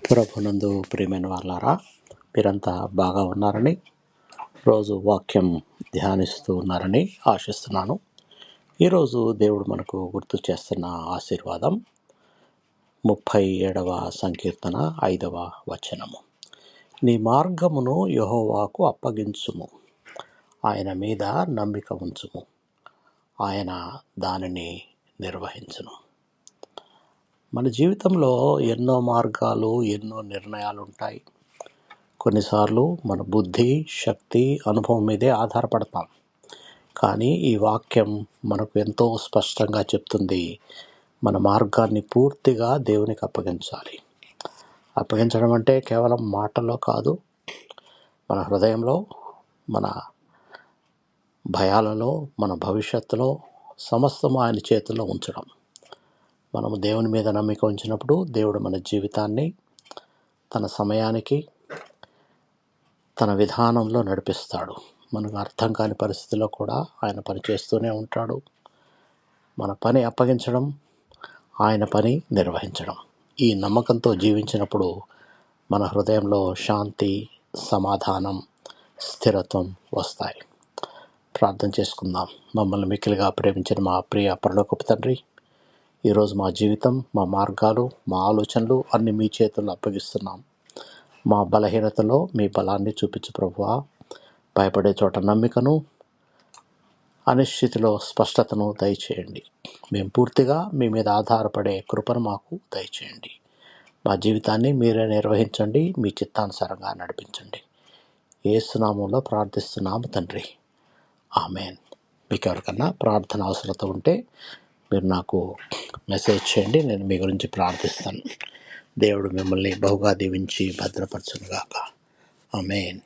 ప్రభునందు ప్రియమైన వాళ్ళారా, మీరంతా బాగా ఉన్నారని, రోజు వాక్యం ధ్యానిస్తూ ఉన్నారని ఆశిస్తున్నాను. ఈరోజు దేవుడు మనకు గుర్తు చేస్తున్న ఆశీర్వాదం 37వ సంకీర్తన 5వ వచనము. నీ మార్గమును యెహోవాకు అప్పగించుము, ఆయన మీద నమ్మిక ఉంచుము, ఆయన దానిని నిర్వహించును. మన జీవితంలో ఎన్నో మార్గాలు, ఎన్నో నిర్ణయాలు ఉంటాయి. కొన్నిసార్లు మన బుద్ధి, శక్తి, అనుభవం మీదే ఆధారపడతాం. కానీ ఈ వాక్యం మనకు ఎంతో స్పష్టంగా చెప్తుంది, మన మార్గాన్ని పూర్తిగా దేవునికి అప్పగించాలి. అప్పగించడం అంటే కేవలం మాటల్లో కాదు, మన హృదయంలో, మన భయాలలో, మన భవిష్యత్తులో సమస్తం ఆయన చేతుల్లో ఉంచడం. మనము దేవుని మీద నమ్మిక ఉంచినప్పుడు దేవుడు మన జీవితాన్ని తన సమయానికి, తన విధానంలో నడిపిస్తాడు. మనకు అర్థం కాని పరిస్థితిలో కూడా ఆయన పని చేస్తూనే ఉంటాడు. మన పని అప్పగించడం, ఆయన పని నిర్వహించడం, ఈ నమ్మకంతో జీవించినప్పుడు మన హృదయంలో శాంతి, సమాధానం, స్థిరత్వం వస్తాయి. ప్రార్థన చేసుకుందాం. మమ్మల్ని మిక్కిలిగా ప్రేమించిన మా ప్రియ పరలోకపు తండ్రి, ఈరోజు మా జీవితం, మా మార్గాలు, మా ఆలోచనలు అన్నీ మీ చేతుల్లో అప్పగిస్తున్నాం. మా బలహీనతలో మీ బలాన్ని చూపించు ప్రభువా. భయపడే చోట నమ్మికను, అనిశ్చితిలో స్పష్టతను దయచేయండి. మేము పూర్తిగా మీ మీద ఆధారపడే కృపను మాకు దయచేయండి. మా జీవితాన్ని మీరే నిర్వహించండి, మీ చిత్తానుసారంగా నడిపించండి. యేసు నామములో ప్రార్థిస్తున్నాము తండ్రి, ఆమేన్. మీకు ఎవరికన్నా ప్రార్థన అవసరత ఉంటే మీరు నాకు మెసేజ్ చేయండి, నేను మీ గురించి ప్రార్థిస్తాను. దేవుడు మిమ్మల్ని బహుగా దీవించి భద్రపరచునుగాక. ఆమేన్.